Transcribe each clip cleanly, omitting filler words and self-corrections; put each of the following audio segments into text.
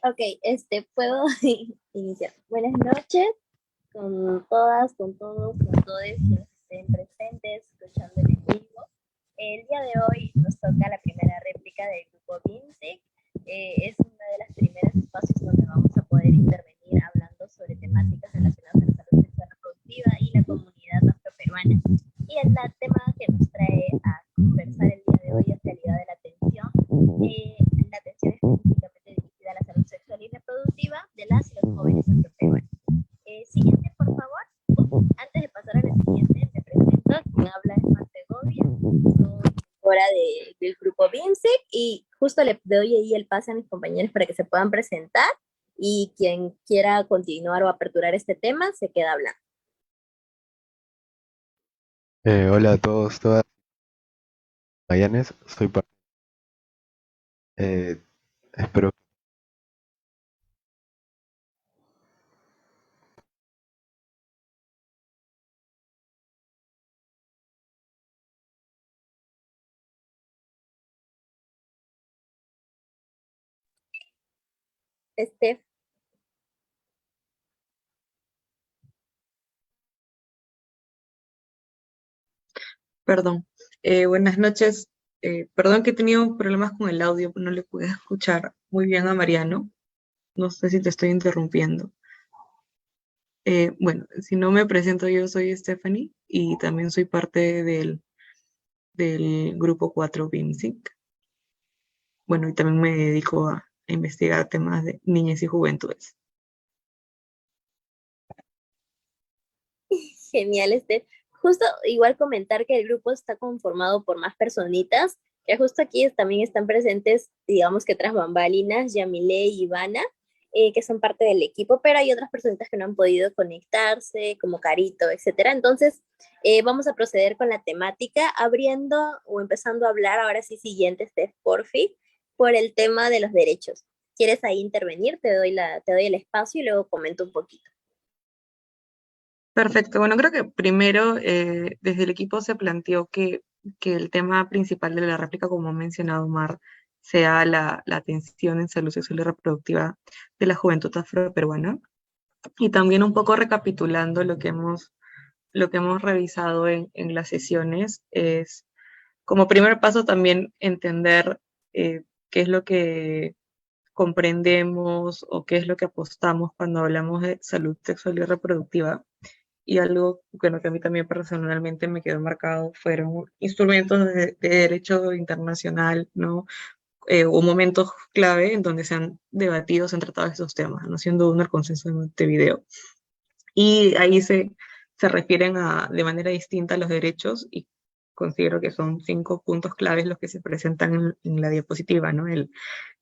Ok, puedo iniciar. Buenas noches con todas, con todos, con todos quienes estén presentes, escuchando el en vivo. El día de hoy nos toca la primera réplica del grupo BIMSIC. Es una de las primeras espacios donde vamos a poder intervenir hablando sobre temáticas relacionadas a la salud sexual reproductiva y la comunidad afroperuana. Y el tema que nos trae a conversar el día de hoy es calidad de la atención. La atención específicamente dirigida a la salud sexual y reproductiva de las y los jóvenes afroperuanos. Siguiente, por favor. Antes de pasar a la siguiente, me presento. Quien habla es Marta Segovia. Soy directora del grupo BIMSIC y justo le doy ahí el pase a mis compañeros para que se puedan presentar y quien quiera continuar o aperturar este tema se queda hablando. Hola a todos, todas. Magallanes, soy parte. eh, espero. Este, Perdón. Buenas noches. Perdón que he tenido problemas con el audio, no le pude escuchar muy bien a Mariano. No sé si te estoy interrumpiendo. Bueno, si no me presento, yo soy Stephanie y también soy parte del grupo 4 BIMSIC. Bueno, y también me dedico a investigar temas de niñez y juventudes. genial, justo igual comentar que el grupo está conformado por más personitas, que justo aquí también están presentes, digamos que tras bambalinas, Yamile y Ivana, que son parte del equipo, pero hay otras personitas que no han podido conectarse, como Carito, etcétera. Entonces, vamos a proceder con la temática, abriendo o empezando a hablar, ahora sí, siguiente, Steph, porfi, por el tema de los derechos. ¿Quieres ahí intervenir? Te doy el espacio y luego comento un poquito. Perfecto. Bueno, creo que primero desde el equipo se planteó que el tema principal de la réplica, como ha mencionado Mar, sea la atención en salud sexual y reproductiva de la juventud afroperuana. Y también un poco recapitulando lo que hemos revisado en las sesiones, es como primer paso también entender qué es lo que comprendemos o qué es lo que apostamos cuando hablamos de salud sexual y reproductiva. Y algo bueno, que a mí también personalmente me quedó marcado fueron instrumentos de derecho internacional, ¿no? O momentos clave en donde se han debatido, se han tratado estos temas, ¿no? Siendo uno el consenso de Montevideo. Y ahí se refieren de manera distinta a los derechos y considero que son 5 puntos claves los que se presentan en la diapositiva, ¿no? El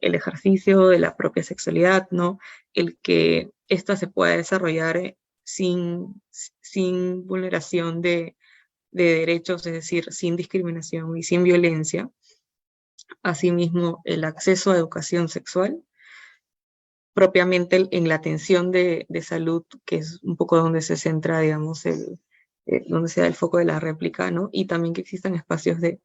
ejercicio de la propia sexualidad, ¿no? El que ésta se pueda desarrollar sin vulneración de derechos, es decir, sin discriminación y sin violencia. Asimismo, el acceso a educación sexual, propiamente en la atención de salud, que es un poco donde se centra, digamos, donde se da el foco de la réplica, ¿no? Y también que existan espacios de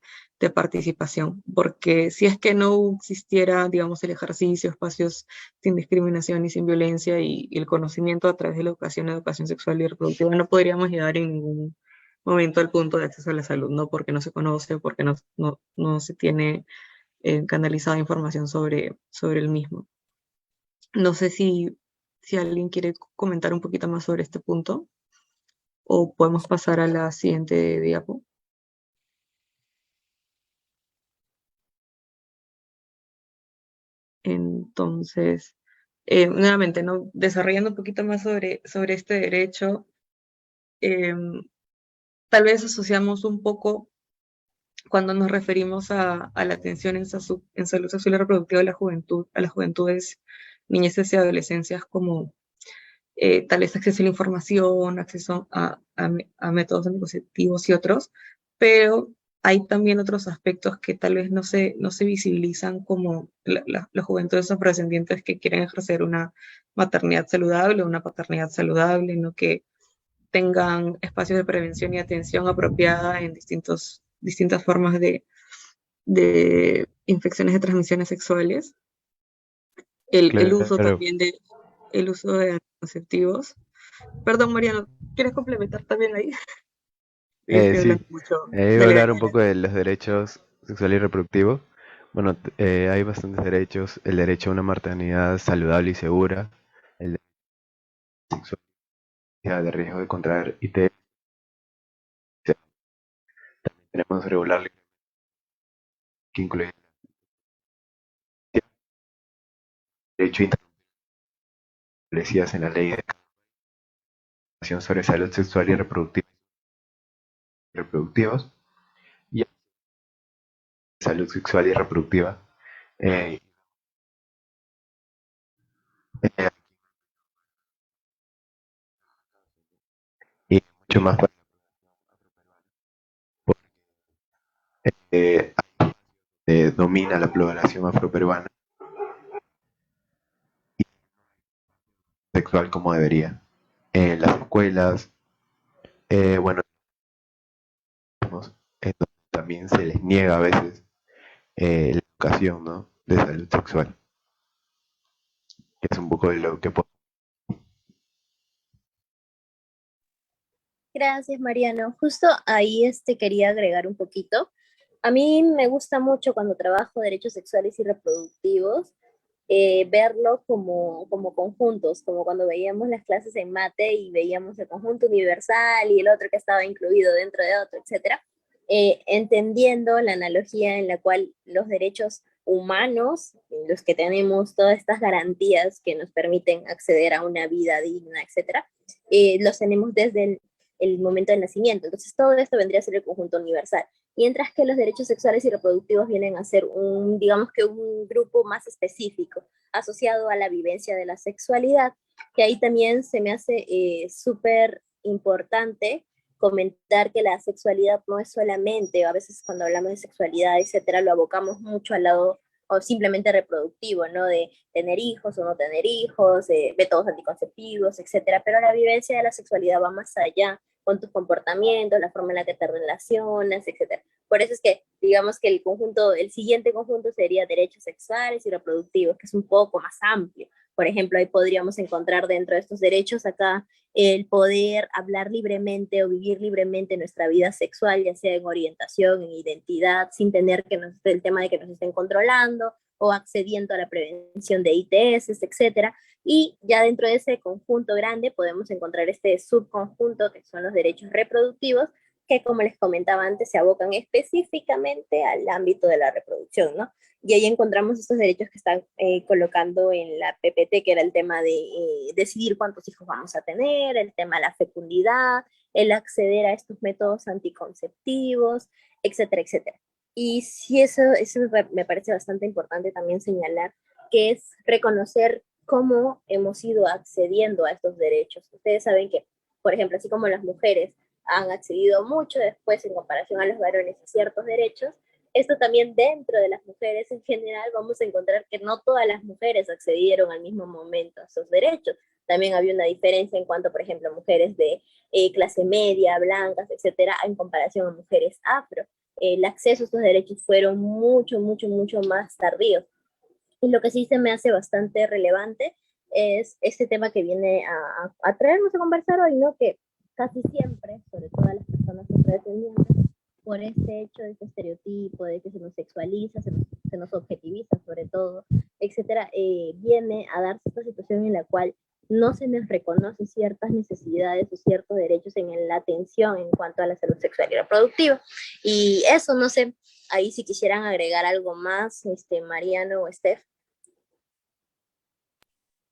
participación, porque si es que no existiera, digamos, el ejercicio, espacios sin discriminación y sin violencia y el conocimiento a través de la educación sexual y reproductiva, no podríamos llegar en ningún momento al punto de acceso a la salud, ¿no? Porque no se conoce, porque no se tiene canalizada información sobre el mismo. No sé si alguien quiere comentar un poquito más sobre este punto o podemos pasar a la siguiente diapo. Entonces, nuevamente, ¿no? Desarrollando un poquito más sobre este derecho, eh, tal vez asociamos un poco cuando nos referimos a la atención en salud sexual y reproductiva de la juventud, a las juventudes, niñeces y adolescencias como tal vez acceso a la información, acceso a métodos anticonceptivos y otros, pero hay también otros aspectos que tal vez no se visibilizan como las juventudes afrodescendientes que quieren ejercer una maternidad saludable o una paternidad saludable, ¿no? Que tengan espacios de prevención y atención apropiada en distintas formas de infecciones de transmisiones sexuales. el uso Claro, también el uso de anticonceptivos. Perdón, Mariano, ¿quieres complementar también ahí? Yo estoy sí, hablando mucho. iba a Dale, hablar dale, un poco de los derechos sexual y reproductivo. Bueno, hay bastantes derechos, el derecho a una maternidad saludable y segura, el derecho a la sexualidad de riesgo de contraer ITS, tenemos regular que incluye el derecho establecidas en la ley de educación sobre salud sexual y reproductivos y salud sexual y reproductiva eh, eh, y mucho más porque domina la población afroperuana sexual como debería. En las escuelas, bueno, también se les niega a veces la educación, ¿no? De salud sexual, que es un poco de lo que puedo. Gracias, Mariano. Justo ahí quería agregar un poquito. A mí me gusta mucho cuando trabajo derechos sexuales y reproductivos, verlo como conjuntos, como cuando veíamos las clases en mate y veíamos el conjunto universal y el otro que estaba incluido dentro de otro, etcétera, entendiendo la analogía en la cual los derechos humanos, los que tenemos todas estas garantías que nos permiten acceder a una vida digna, etcétera, los tenemos desde el momento del nacimiento. Entonces, todo esto vendría a ser el conjunto universal. Mientras que los derechos sexuales y reproductivos vienen a ser digamos que un grupo más específico, asociado a la vivencia de la sexualidad, que ahí también se me hace súper importante comentar que la sexualidad no es solamente, a veces cuando hablamos de sexualidad, etcétera, lo abocamos mucho al lado o simplemente reproductivo, ¿no? De tener hijos o no tener hijos, métodos anticonceptivos, etcétera. Pero la vivencia de la sexualidad va más allá, con tus comportamientos, la forma en la que te relacionas, etcétera. Por eso es que, digamos que el siguiente conjunto sería derechos sexuales y reproductivos, que es un poco más amplio. Por ejemplo, ahí podríamos encontrar dentro de estos derechos acá el poder hablar libremente o vivir libremente nuestra vida sexual, ya sea en orientación, en identidad, sin tener que nos esté el tema de que nos estén controlando o accediendo a la prevención de ITS, etcétera. Y ya dentro de ese conjunto grande podemos encontrar este subconjunto que son los derechos reproductivos, que como les comentaba antes, se abocan específicamente al ámbito de la reproducción, ¿no? Y ahí encontramos estos derechos que están colocando en la PPT, que era el tema de decidir cuántos hijos vamos a tener, el tema de la fecundidad, el acceder a estos métodos anticonceptivos, etcétera, etcétera. Y sí, eso me parece bastante importante también señalar, que es reconocer cómo hemos ido accediendo a estos derechos. Ustedes saben que, por ejemplo, así como las mujeres han accedido mucho después en comparación a los varones a ciertos derechos, esto también dentro de las mujeres en general vamos a encontrar que no todas las mujeres accedieron al mismo momento a esos derechos. También había una diferencia en cuanto, por ejemplo, a mujeres de clase media, blancas, etcétera, en comparación a mujeres afro. El acceso a estos derechos fueron mucho, mucho, mucho más tardíos. Y lo que sí se me hace bastante relevante es este tema que viene a traernos a conversar hoy, ¿no? Que casi siempre, sobre todo a las personas afrodescendientes, por este hecho de este estereotipo, de que se nos sexualiza, se nos objetiviza sobre todo, etcétera, viene a darse esta situación en la cual no se nos reconoce ciertas necesidades o ciertos derechos en la atención en cuanto a la salud sexual y reproductiva. Y eso, no sé, ahí si quisieran agregar algo más, Mariano o Steph.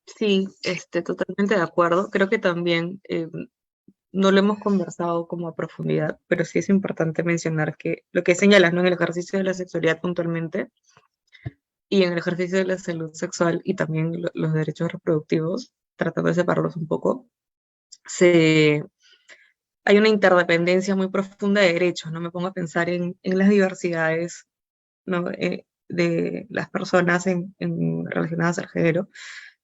Sí, totalmente de acuerdo. Creo que también no lo hemos conversado como a profundidad, pero sí es importante mencionar que lo que señalas, ¿no? En el ejercicio de la sexualidad puntualmente y en el ejercicio de la salud sexual y también los derechos reproductivos, tratando de separarlos un poco, se, hay una interdependencia muy profunda de derechos, ¿no? Me pongo a pensar en las diversidades, ¿no? De las personas relacionadas al género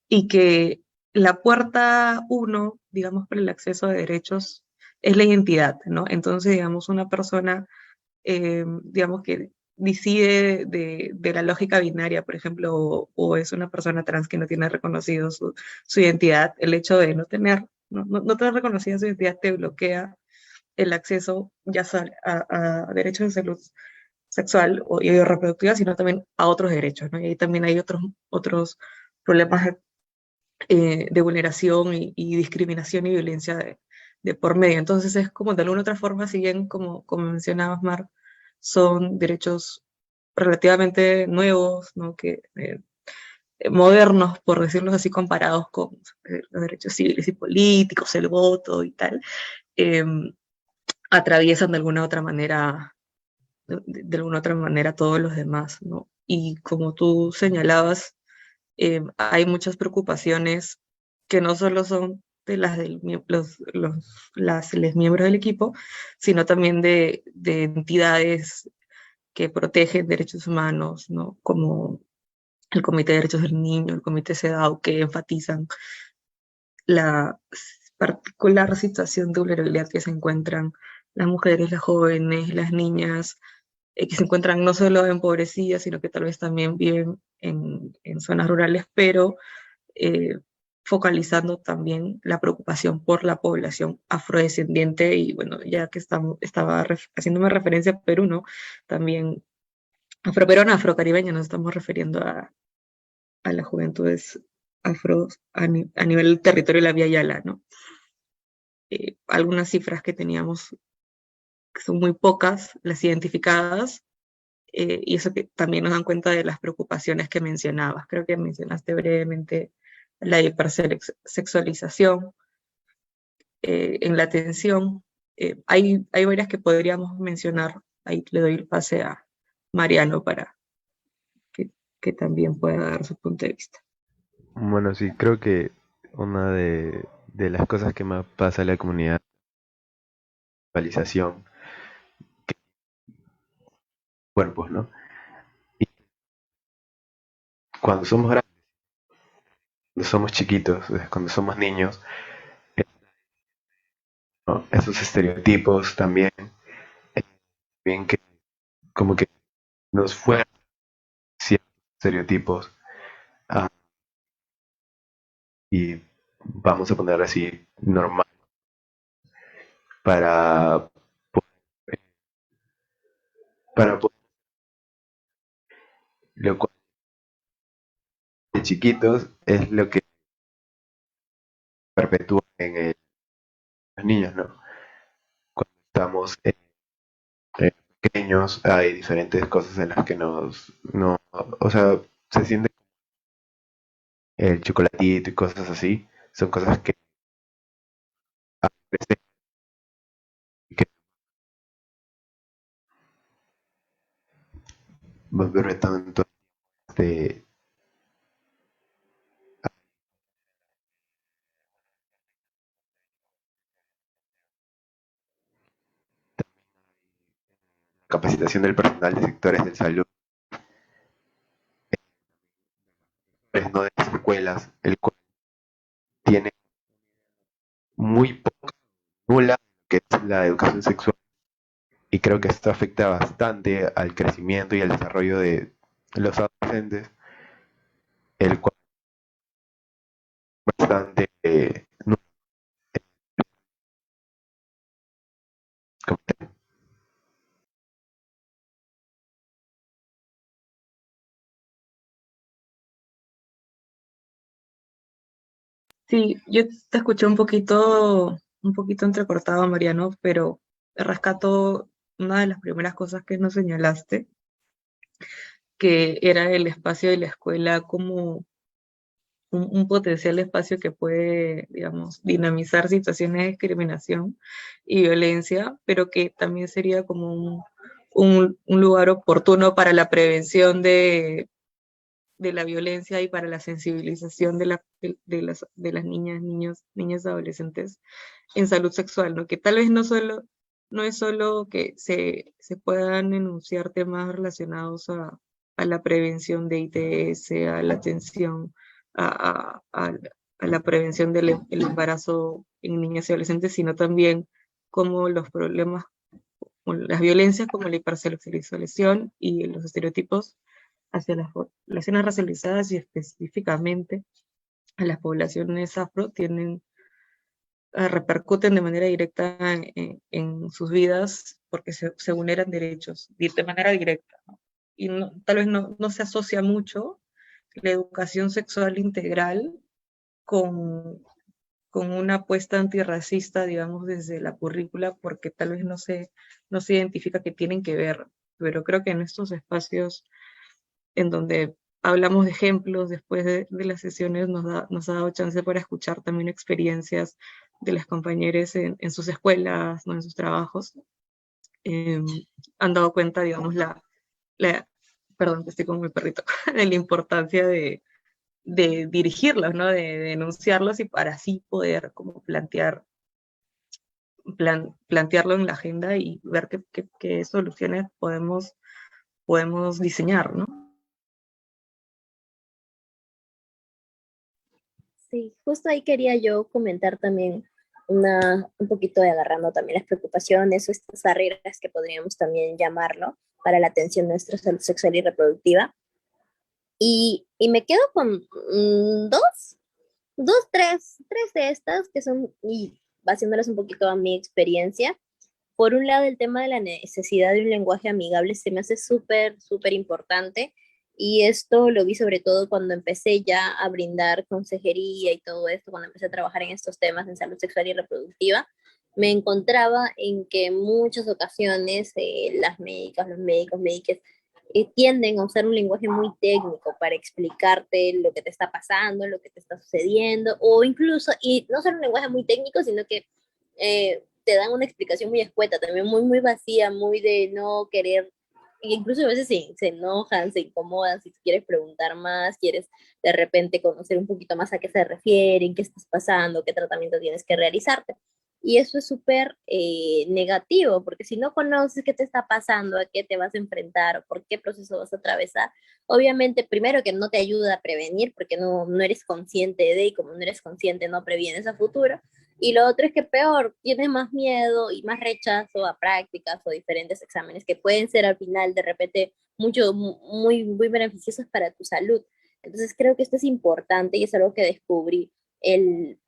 y que la puerta uno, digamos, para el acceso a derechos es la identidad, ¿no? Entonces, digamos, una persona, digamos que disiede de la lógica binaria, por ejemplo, o es una persona trans que no tiene reconocido su identidad, el hecho de no tener reconocida su identidad te bloquea el acceso ya sea a derechos de salud sexual y reproductiva, sino también a otros derechos, ¿no? Y ahí también hay otros problemas de vulneración y discriminación y violencia de por medio. Entonces es como de alguna otra forma, si bien como mencionabas, Mar, son derechos relativamente nuevos, ¿no? Modernos, por decirlo así, comparados con los derechos civiles y políticos, el voto y tal, eh, atraviesan de alguna otra manera, de alguna otra manera todos los demás, ¿no? Y como tú señalabas, hay muchas preocupaciones que no solo son de los miembros del equipo, sino también de entidades que protegen derechos humanos, ¿no? Como el Comité de Derechos del Niño, el Comité CEDAW, que enfatizan la particular situación de vulnerabilidad que se encuentran las mujeres, las jóvenes, las niñas, que se encuentran no solo empobrecidas, sino que tal vez también viven en zonas rurales, pero eh, focalizando también la preocupación por la población afrodescendiente y bueno, ya que estaba haciéndome referencia a Perú, ¿no? También afroperuana, afrocaribeña, nos estamos refiriendo a las juventudes afro a nivel del territorio de la Vía Yala, ¿no? Algunas cifras que teníamos, que son muy pocas, las identificadas, y eso que también nos dan cuenta de las preocupaciones que mencionabas. Creo que mencionaste brevemente la hipersexualización en la atención. Hay varias que podríamos mencionar. Ahí le doy el pase a Mariano para que también pueda dar su punto de vista. Bueno, sí, creo que una de las cosas que más pasa en la comunidad es la actualización que cuerpos, ¿no? Y cuando somos grandes, cuando somos chiquitos, cuando somos niños, ¿no? Esos estereotipos también, bien que como que nos fueron ciertos estereotipos, ah, y vamos a poner así normal para, para poder, lo cual de chiquitos es lo que perpetúa los niños, ¿no? Cuando estamos pequeños hay diferentes cosas en las que no, o sea, se siente el chocolatito y cosas así, son cosas que crecen y que vas ver tanto de capacitación del personal de sectores de salud, pues, no de las escuelas, el cual tiene muy poca, nula, que es la educación sexual, y creo que esto afecta bastante al crecimiento y al desarrollo de los adolescentes, el cual es bastante Sí, yo te escuché un poquito entrecortado, Mariano, pero rescato una de las primeras cosas que nos señalaste, que era el espacio de la escuela como un potencial espacio que puede, digamos, dinamizar situaciones de discriminación y violencia, pero que también sería como un lugar oportuno para la prevención de la violencia y para la sensibilización de las niñas, niños, niñas adolescentes en salud sexual, ¿no? Que tal vez no es solo que se puedan enunciar temas relacionados a la prevención de ITS, a la atención, a la prevención del el embarazo en niñas y adolescentes, sino también como los problemas las violencias como la hipersexualización y los estereotipos hacia las poblaciones racializadas y específicamente a las poblaciones afro repercuten de manera directa en sus vidas porque se vulneran derechos de manera directa, ¿no? Y tal vez no se asocia mucho la educación sexual integral con una apuesta antirracista, digamos, desde la currícula, porque tal vez no se identifica que tienen que ver, pero creo que en estos espacios en donde hablamos de ejemplos después de las sesiones, nos ha dado chance para escuchar también experiencias de las compañeras en sus escuelas, ¿no? En sus trabajos, eh, han dado cuenta, digamos, perdón, que estoy con mi perrito, de la importancia de dirigirlos, ¿no? De denunciarlos y para así poder como plantearlo en la agenda y ver qué soluciones podemos diseñar, ¿no? Sí, justo ahí quería yo comentar también un poquito de agarrando también las preocupaciones o estas barreras que podríamos también llamarlo para la atención de nuestra salud sexual y reproductiva. Y me quedo con tres de estas que son, y basándolas un poquito a mi experiencia. Por un lado, el tema de la necesidad de un lenguaje amigable se me hace súper importante. Y esto lo vi sobre todo cuando empecé ya a brindar consejería y todo esto, cuando empecé a trabajar en estos temas en salud sexual y reproductiva. Me encontraba en que en muchas ocasiones las médicas, los médicos, médicas tienden a usar un lenguaje muy técnico para explicarte lo que te está pasando, lo que te está sucediendo, o incluso, y no solo un lenguaje muy técnico, sino que te dan una explicación muy escueta, también muy vacía, muy de no querer, e incluso a veces se enojan, se incomodan si quieres preguntar más, quieres de repente conocer un poquito más a qué se refieren, qué estás pasando, qué tratamiento tienes que realizarte. Y eso es súper negativo, porque si no conoces qué te está pasando, a qué te vas a enfrentar, o por qué proceso vas a atravesar, obviamente primero que no te ayuda a prevenir, porque no eres consciente de, y como no eres consciente no previenes a futuro. Y lo otro es que peor, tienes más miedo y más rechazo a prácticas o diferentes exámenes que pueden ser al final de repente muy beneficiosos para tu salud. Entonces creo que esto es importante y es algo que descubrí,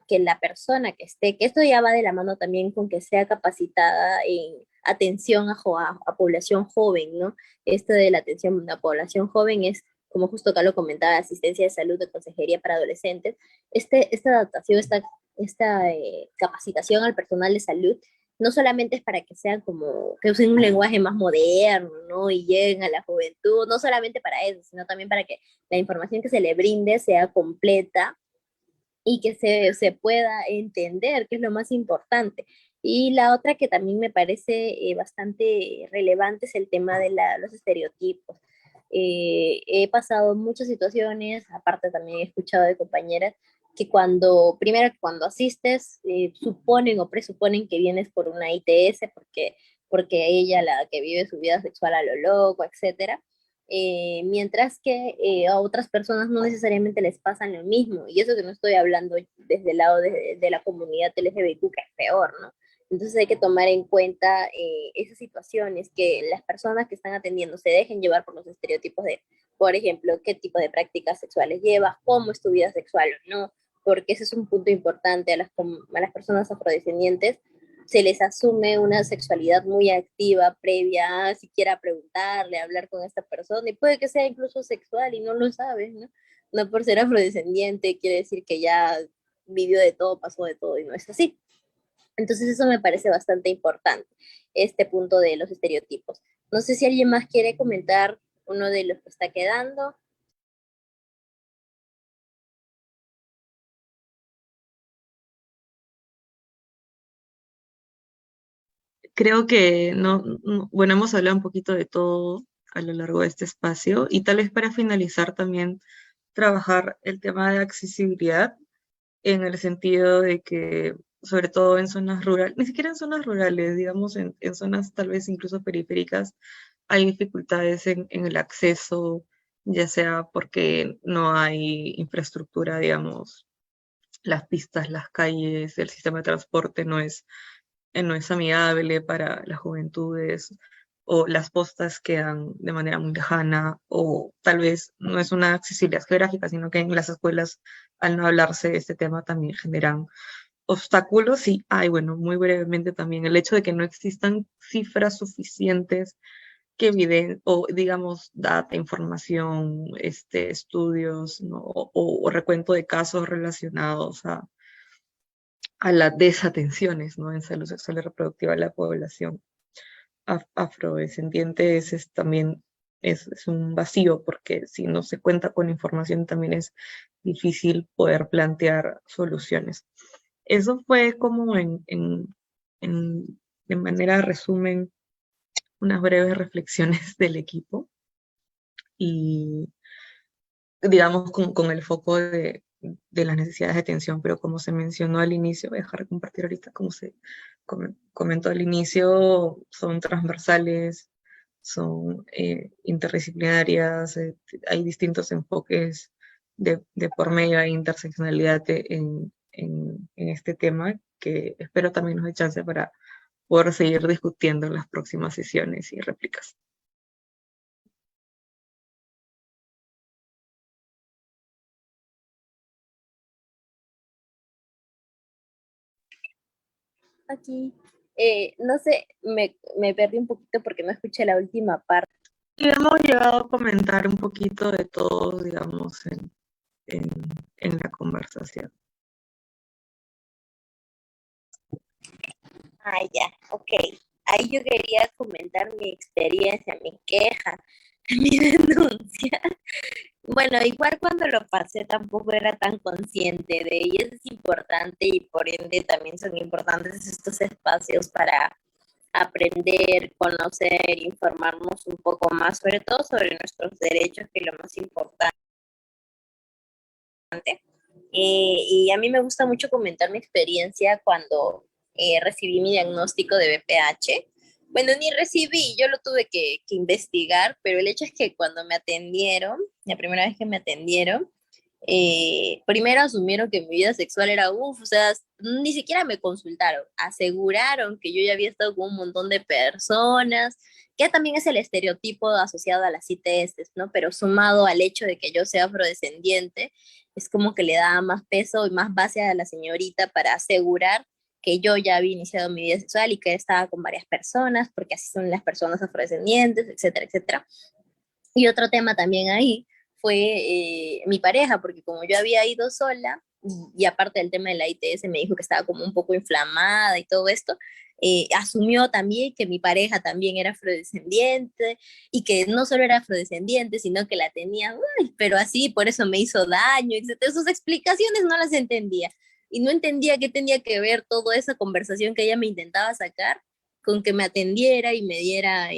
que la persona que esté, que esto ya va de la mano también con que sea capacitada en atención a población joven, ¿no? Esto de la atención a población joven es, como justo acá lo comentaba, asistencia de salud de consejería para adolescentes. Esta adaptación, esta capacitación al personal de salud no solamente es para que sean como, que usen un lenguaje más moderno, ¿no? Y lleguen a la juventud, no solamente para eso, sino también para que la información que se le brinde sea completa y que se pueda entender, que es lo más importante. Y la otra que también me parece bastante relevante es el tema de los estereotipos. He pasado muchas situaciones, aparte también he escuchado de compañeras que primero que cuando asistes, suponen o presuponen que vienes por una ITS porque ella la que vive su vida sexual a lo loco, etcétera. Mientras que a otras personas no necesariamente les pasa lo mismo. Y eso que no estoy hablando desde el lado de la comunidad LGBTQ, que es peor, ¿no? Entonces hay que tomar en cuenta esas situaciones, que las personas que están atendiendo se dejen llevar por los estereotipos de, por ejemplo, qué tipo de prácticas sexuales llevas, cómo es tu vida sexual o no, porque ese es un punto importante a las personas afrodescendientes. Se les asume una sexualidad muy activa previa a siquiera preguntarle, hablar con esta persona, y puede que sea incluso sexual y no lo sabes, ¿no? No por ser afrodescendiente quiere decir que ya vivió de todo, pasó de todo, y no es así. Entonces eso me parece bastante importante, este punto de los estereotipos. No sé si alguien más quiere comentar uno de los que está quedando. Creo que bueno, hemos hablado un poquito de todo a lo largo de este espacio y tal vez para finalizar también trabajar el tema de accesibilidad en el sentido de que, sobre todo en zonas rurales, ni siquiera en zonas rurales, digamos, en zonas tal vez incluso periféricas, hay dificultades en el acceso, ya sea porque no hay infraestructura, digamos, las pistas, las calles, el sistema de transporte no es no es amigable para las juventudes, o las postas quedan de manera muy lejana, o tal vez no es una accesibilidad geográfica, sino que en las escuelas, al no hablarse de este tema, también generan obstáculos. Y hay, bueno, muy brevemente también el hecho de que no existan cifras suficientes que o digamos, data, información, estudios, ¿no? O recuento de casos relacionados a las desatenciones, ¿no? En salud sexual y reproductiva de la población afrodescendiente también es un vacío, porque si no se cuenta con información también es difícil poder plantear soluciones. Eso fue como de manera de resumen unas breves reflexiones del equipo y digamos con el foco de las necesidades de atención, pero como se mencionó al inicio, voy a dejar de compartir ahorita, como se comentó al inicio, son transversales, son interdisciplinarias, hay distintos enfoques de por medio, hay interseccionalidad en este tema, que espero también nos dé chance para poder seguir discutiendo en las próximas sesiones y réplicas. Aquí, no sé, me perdí un poquito porque no escuché la última parte. Y hemos llegado a comentar un poquito de todo, digamos, en la conversación. Ah, ya, ok. Ahí yo quería comentar mi experiencia, mi queja, mi denuncia. Bueno, igual cuando lo pasé tampoco era tan consciente de ello, es importante y por ende también son importantes estos espacios para aprender, conocer, informarnos un poco más, sobre todo sobre nuestros derechos, que es lo más importante. Y a mí me gusta mucho comentar mi experiencia cuando recibí mi diagnóstico de BPH. Bueno, ni recibí, yo lo tuve que investigar, pero el hecho es que cuando me atendieron, la primera vez que me atendieron, primero asumieron que mi vida sexual era uff, o sea, ni siquiera me consultaron, aseguraron que yo ya había estado con un montón de personas, que también es el estereotipo asociado a las ITS, ¿no? Pero sumado al hecho de que yo sea afrodescendiente, es como que le da más peso y más base a la señorita para asegurar que yo ya había iniciado mi vida sexual y que estaba con varias personas, porque así son las personas afrodescendientes, etcétera, etcétera. Y otro tema también ahí fue mi pareja, porque como yo había ido sola, y aparte del tema de la ITS me dijo que estaba como un poco inflamada y todo esto, asumió también que mi pareja también era afrodescendiente y que no solo era afrodescendiente, sino que la tenía, uy, pero así, por eso me hizo daño, etc. Sus explicaciones no las entendía y no entendía qué tenía que ver toda esa conversación que ella me intentaba sacar con que me atendiera y me diera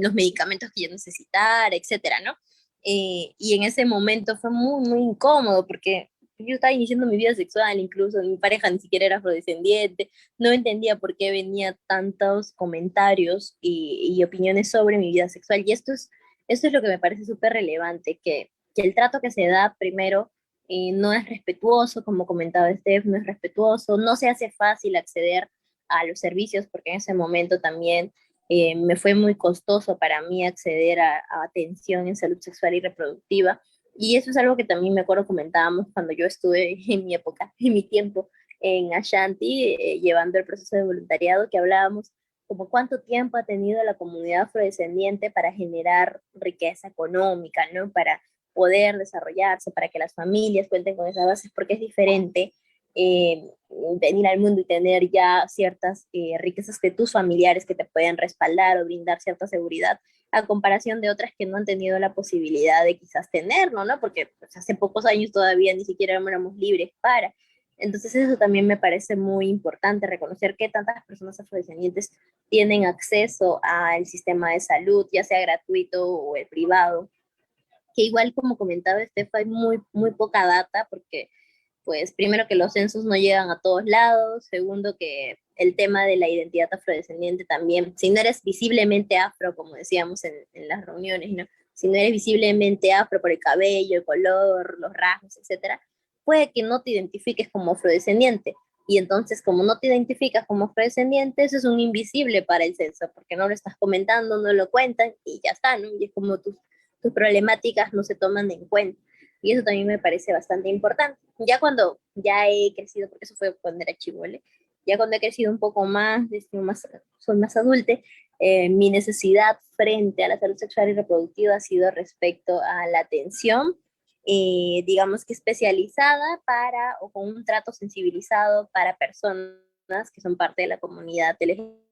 los medicamentos que yo necesitara, etcétera, ¿no? Y en ese momento fue muy, muy incómodo porque yo estaba iniciando mi vida sexual, incluso mi pareja ni siquiera era afrodescendiente, no entendía por qué venía tantos comentarios y opiniones sobre mi vida sexual. Y esto es lo que me parece súper relevante, que el trato que se da primero no es respetuoso, como comentaba Steph, no es respetuoso, no se hace fácil acceder a los servicios, porque en ese momento también me fue muy costoso para mí acceder a atención en salud sexual y reproductiva. Y eso es algo que también me acuerdo comentábamos cuando yo estuve en mi época, en mi tiempo en Ashanti, llevando el proceso de voluntariado, que hablábamos como cuánto tiempo ha tenido la comunidad afrodescendiente para generar riqueza económica, ¿no? Para poder desarrollarse, para que las familias cuenten con esas bases, porque es diferente venir al mundo y tener ya ciertas riquezas de tus familiares que te pueden respaldar o brindar cierta seguridad, a comparación de otras que no han tenido la posibilidad de quizás tenerlo, ¿no? Porque pues, hace pocos años todavía ni siquiera éramos libres para. Entonces eso también me parece muy importante, reconocer que tantas personas afrodescendientes tienen acceso al sistema de salud, ya sea gratuito o el privado, que igual como comentaba Estef, hay muy, muy poca data porque pues primero que los censos no llegan a todos lados, segundo que el tema de la identidad afrodescendiente también, si no eres visiblemente afro, como decíamos en las reuniones, ¿no? Si no eres visiblemente afro por el cabello, el color, los rasgos, etcétera, puede que no te identifiques como afrodescendiente, Y entonces, como no te identificas como afrodescendiente, eso es un invisible para el censo, porque no lo estás comentando, no lo cuentan y ya está, ¿no? Y es como tus problemáticas no se toman en cuenta. Y eso también me parece bastante importante. Ya cuando ya he crecido, porque eso fue cuando era chibole, ya cuando he crecido un poco más, soy más adulte, mi necesidad frente a la salud sexual y reproductiva ha sido respecto a la atención, digamos que especializada para o con un trato sensibilizado para personas que son parte de la comunidad LGBT,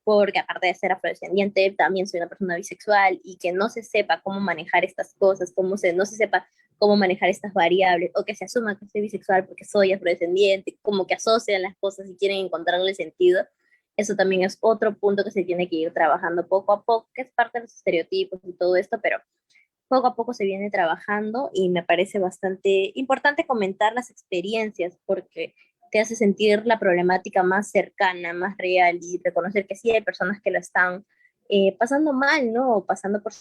porque aparte de ser afrodescendiente, también soy una persona bisexual y que no se sepa cómo manejar estas cosas, no se sepa cómo manejar estas variables, o que se asuma que soy bisexual porque soy afrodescendiente, como que asocian las cosas y quieren encontrarle sentido. Eso también es otro punto que se tiene que ir trabajando poco a poco, que es parte de los estereotipos y todo esto, pero poco a poco se viene trabajando y me parece bastante importante comentar las experiencias porque te hace sentir la problemática más cercana, más real y reconocer que sí hay personas que lo están pasando mal, ¿no? O pasando por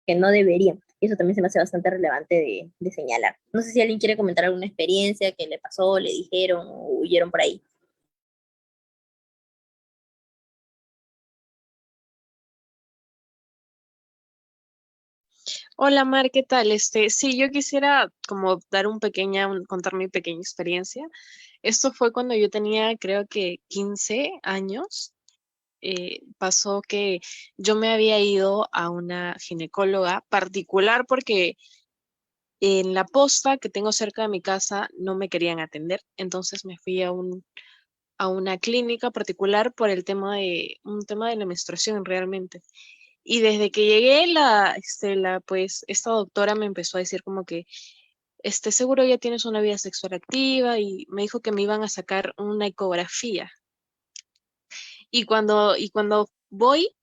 que no deberían. Y eso también se me hace bastante relevante de señalar. No sé si alguien quiere comentar alguna experiencia que le pasó, le dijeron o huyeron por ahí. Hola Mar, ¿qué tal? Sí, yo quisiera como dar contar mi pequeña experiencia. Esto fue cuando yo tenía, creo que 15 años. Pasó que yo me había ido a una ginecóloga particular porque en la posta que tengo cerca de mi casa no me querían atender. Entonces me fui a una clínica particular por un tema de la menstruación realmente. Y desde que llegué, pues, esta doctora me empezó a decir como que, seguro ya tienes una vida sexual activa y me dijo que me iban a sacar una ecografía. Y cuando voy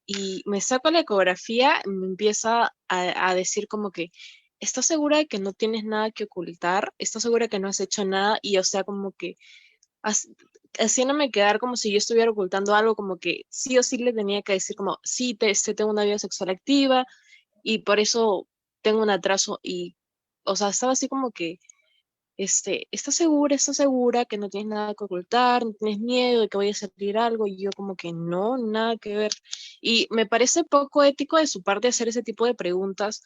y me saco la ecografía, me empieza a decir como que, ¿estás segura de que no tienes nada que ocultar? ¿Estás segura que no has hecho nada? Y o sea, como que haciéndome quedar como si yo estuviera ocultando algo, como que sí o sí le tenía que decir como, sí, tengo una vida sexual activa y por eso tengo un atraso y, o sea, estaba así como que, estás segura que no tienes nada que ocultar, no tienes miedo de que vaya a salir algo? Y yo como que no, nada que ver. Y me parece poco ético de su parte hacer ese tipo de preguntas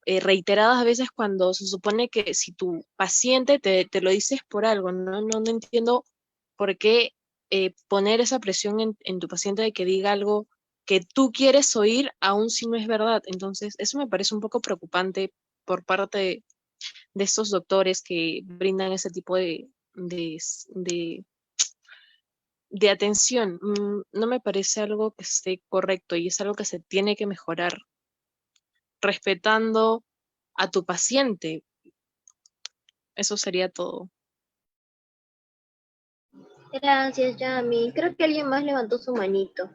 reiteradas a veces cuando se supone que si tu paciente te lo dices por algo, no entiendo por qué poner esa presión en tu paciente de que diga algo que tú quieres oír, aun si no es verdad. Entonces, eso me parece un poco preocupante por parte de estos doctores que brindan ese tipo de, de atención. No me parece algo que esté correcto y es algo que se tiene que mejorar respetando a tu paciente. Eso sería todo. Gracias, Yami. Creo que alguien más levantó su manito.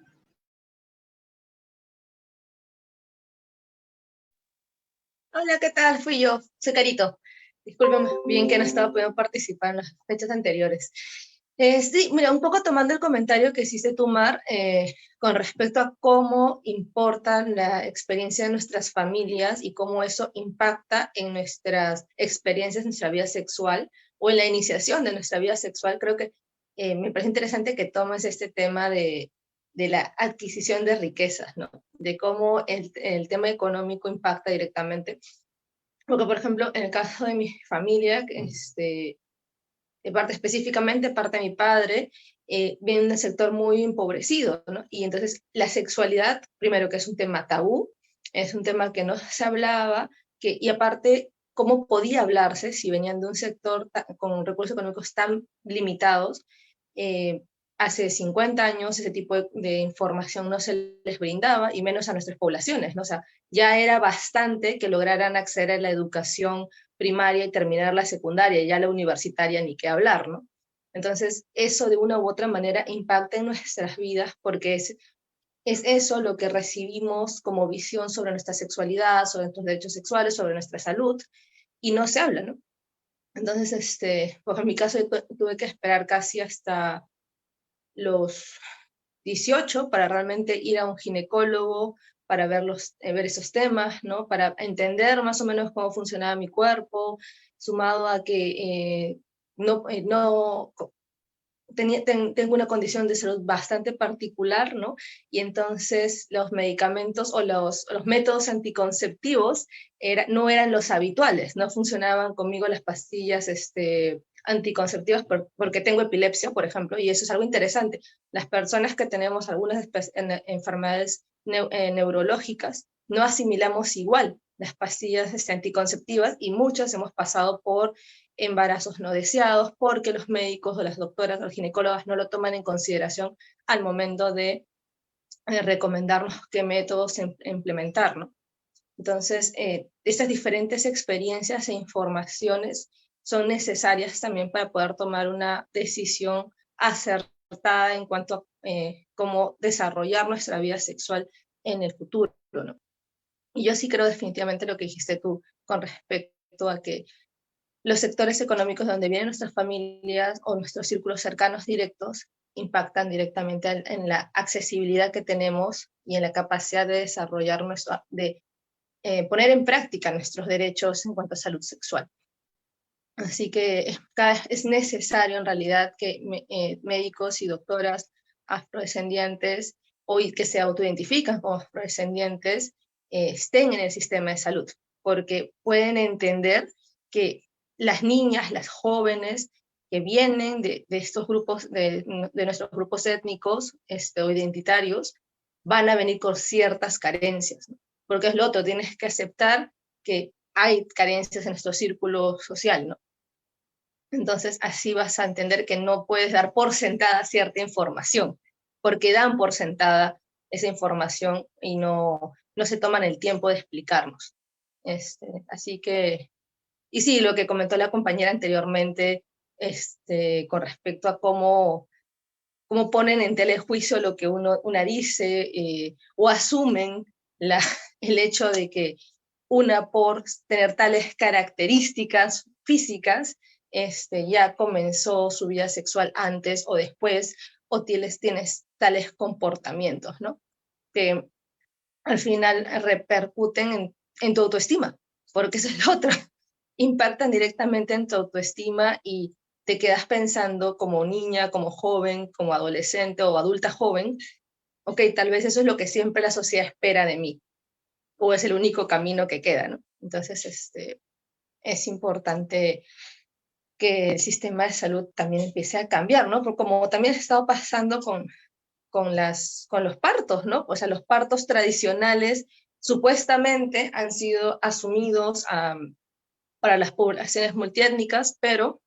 Hola, ¿qué tal? Fui yo, soy Carito. Discúlpame, bien que no estaba pudiendo participar en las fechas anteriores. Sí, mira, un poco tomando el comentario que hiciste tú, Mar, con respecto a cómo importa la experiencia de nuestras familias y cómo eso impacta en nuestras experiencias, en nuestra vida sexual o en la iniciación de nuestra vida sexual, creo que me parece interesante que tomes este tema de la adquisición de riquezas, ¿no? De cómo el tema económico impacta directamente. Porque, por ejemplo, en el caso de mi familia, de parte específicamente, parte de mi padre, viene de un sector muy empobrecido, ¿no? Y entonces la sexualidad, primero que es un tema tabú, es un tema que no se hablaba, y aparte, ¿cómo podía hablarse si venían de un sector con recursos económicos tan limitados? Eh, Hace 50 años ese tipo de información no se les brindaba, y menos a nuestras poblaciones, ¿no? O sea, ya era bastante que lograran acceder a la educación primaria y terminar la secundaria, ya la universitaria ni qué hablar, ¿no? Entonces, eso de una u otra manera impacta en nuestras vidas porque es eso lo que recibimos como visión sobre nuestra sexualidad, sobre nuestros derechos sexuales, sobre nuestra salud, y no se habla, ¿no? Entonces, pues en mi caso yo tuve que esperar casi hasta los 18 para realmente ir a un ginecólogo, para ver esos temas, ¿no? Para entender más o menos cómo funcionaba mi cuerpo, sumado a que no tengo una condición de salud bastante particular, ¿no? Y entonces los medicamentos o los métodos anticonceptivos no eran los habituales, no funcionaban conmigo las pastillas anticonceptivas porque tengo epilepsia, por ejemplo, y eso es algo interesante. Las personas que tenemos algunas enfermedades neurológicas no asimilamos igual las pastillas anticonceptivas, y muchas hemos pasado por embarazos no deseados porque los médicos o las doctoras o las ginecólogas no lo toman en consideración al momento de recomendarnos qué métodos implementar, ¿no? Entonces, estas diferentes experiencias e informaciones son necesarias también para poder tomar una decisión acertada en cuanto a cómo desarrollar nuestra vida sexual en el futuro, ¿no? Y yo sí creo definitivamente lo que dijiste tú con respecto a que los sectores económicos donde vienen nuestras familias o nuestros círculos cercanos directos impactan directamente en la accesibilidad que tenemos y en la capacidad de desarrollar de poner en práctica nuestros derechos en cuanto a salud sexual. Así que es necesario en realidad que médicos y doctoras afrodescendientes o que se autoidentifican como afrodescendientes estén en el sistema de salud, porque pueden entender que las niñas, las jóvenes que vienen de estos grupos, de nuestros grupos étnicos o identitarios, van a venir con ciertas carencias, ¿no? Porque es lo otro, tienes que aceptar que hay carencias en nuestro círculo social, ¿no? Entonces así vas a entender que no puedes dar por sentada cierta información, porque dan por sentada esa información y no se toman el tiempo de explicarnos. Así que, y sí, lo que comentó la compañera anteriormente, con respecto a cómo ponen en tela de juicio lo que una dice, o asumen el hecho de que una, por tener tales características físicas, ya comenzó su vida sexual antes o después, o tienes tales comportamientos, ¿no? Que al final repercuten en tu autoestima, porque eso es lo otro. Impactan directamente en tu autoestima y te quedas pensando como niña, como joven, como adolescente o adulta joven, ok, tal vez eso es lo que siempre la sociedad espera de mí, o es el único camino que queda, ¿no? Entonces, es importante que el sistema de salud también empiece a cambiar, ¿no? Porque como también ha estado pasando con los partos, ¿no? O sea, los partos tradicionales supuestamente han sido asumidos para las poblaciones multiétnicas, pero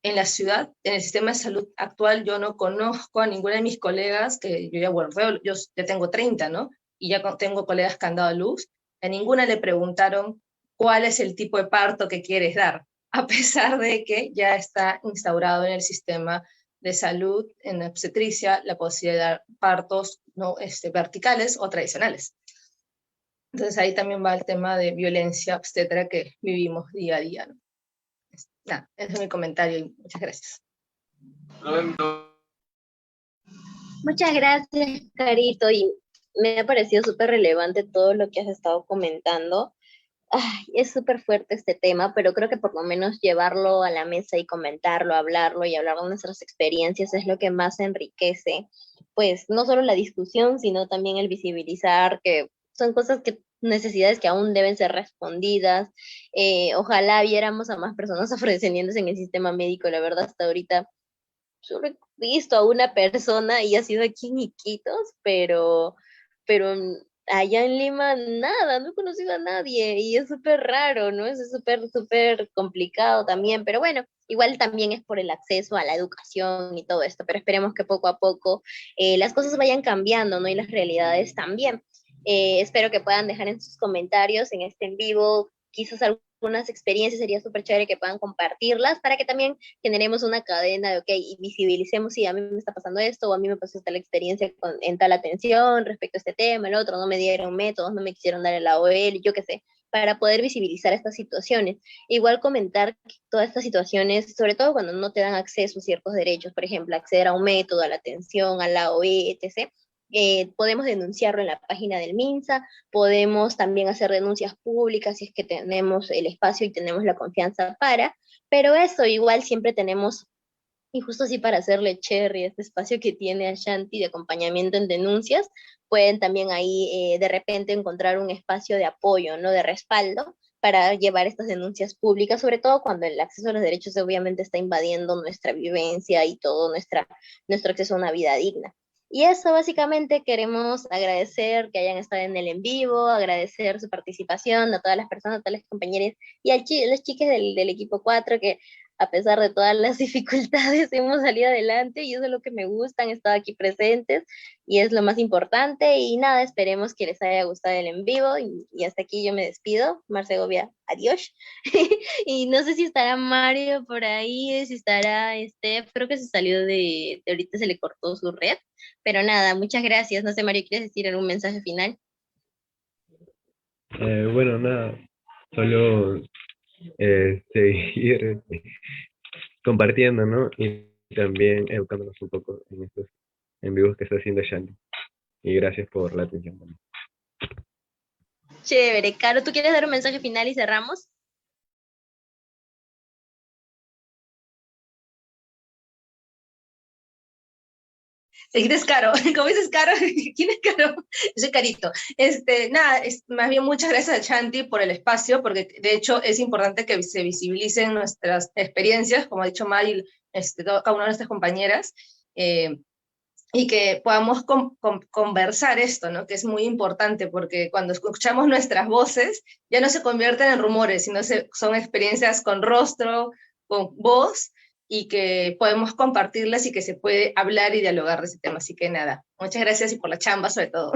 en la ciudad, en el sistema de salud actual, yo no conozco a ninguna de mis colegas, que yo ya, bueno, yo ya tengo 30, ¿no? Y ya tengo colegas que han dado a luz, a ninguna le preguntaron cuál es el tipo de parto que quieres dar, a pesar de que ya está instaurado en el sistema de salud, en la obstetricia, la posibilidad de dar partos no verticales o tradicionales. Entonces ahí también va el tema de violencia obstétrica que vivimos día a día, ¿no? Nada, ese es mi comentario y muchas gracias. Muchas gracias, Carito, y me ha parecido súper relevante todo lo que has estado comentando. Ay, es súper fuerte este tema, pero creo que por lo menos llevarlo a la mesa y comentarlo, hablarlo y hablar de nuestras experiencias es lo que más enriquece, pues no solo la discusión, sino también el visibilizar que son cosas necesidades que aún deben ser respondidas. Ojalá viéramos a más personas afrodescendientes en el sistema médico, la verdad hasta ahorita solo he visto a una persona y ha sido aquí en Iquitos, pero allá en Lima nada, no he conocido a nadie y es súper raro, ¿no? Es súper, súper complicado también, pero bueno, igual también es por el acceso a la educación y todo esto, pero esperemos que poco a poco las cosas vayan cambiando, ¿no? Y las realidades también. Espero que puedan dejar en sus comentarios en este en vivo quizás algunas experiencias, sería súper chévere que puedan compartirlas para que también generemos una cadena de, ok, y visibilicemos si a mí me está pasando esto o a mí me pasó tal experiencia en tal atención respecto a este tema, el otro, no me dieron métodos, no me quisieron dar el AOL, yo qué sé, para poder visibilizar estas situaciones. Igual comentar que todas estas situaciones, sobre todo cuando no te dan acceso a ciertos derechos, por ejemplo, acceder a un método, a la atención, a la AOE, etc., podemos denunciarlo en la página del MINSA, podemos también hacer denuncias públicas si es que tenemos el espacio y tenemos la confianza para, pero eso igual siempre tenemos, y justo así para hacerle cherry este espacio que tiene Ashanti de acompañamiento en denuncias, pueden también ahí de repente encontrar un espacio de apoyo, ¿no? De respaldo para llevar estas denuncias públicas, sobre todo cuando el acceso a los derechos obviamente está invadiendo nuestra vivencia y todo nuestro acceso a una vida digna. Y eso básicamente queremos agradecer que hayan estado en el en vivo, agradecer su participación a todas las personas, a todas las compañeras y a las chicas del equipo 4 que a pesar de todas las dificultades hemos salido adelante y eso es lo que me gusta, han estado aquí presentes y es lo más importante y nada, esperemos que les haya gustado el en vivo y hasta aquí yo me despido, Marcegovia, adiós. Y no sé si estará Mario por ahí, si estará creo que se salió de ahorita se le cortó su red, pero nada, muchas gracias, no sé Mario, ¿quieres decir algún mensaje final? Bueno, nada, solo seguir compartiendo, ¿no? Y también educándonos un poco en estos en vivos que está haciendo Shanti. Y gracias por la atención también. Chévere, Caro, ¿tú quieres dar un mensaje final y cerramos? ¿Quién es Caro? ¿Cómo dices Caro? ¿Quién es Caro? Yo soy Carito. Nada, más bien muchas gracias a Chanti por el espacio, porque de hecho es importante que se visibilicen nuestras experiencias, como ha dicho May, cada una de nuestras compañeras, y que podamos conversar esto, ¿no? Que es muy importante, porque cuando escuchamos nuestras voces, ya no se convierten en rumores, sino son experiencias con rostro, con voz, y que podemos compartirlas y que se puede hablar y dialogar de ese tema. Así que nada, muchas gracias y por la chamba sobre todo.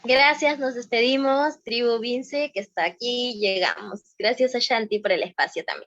Gracias, nos despedimos, Tribu Vince, que está aquí, llegamos. Gracias a Shanti por el espacio también.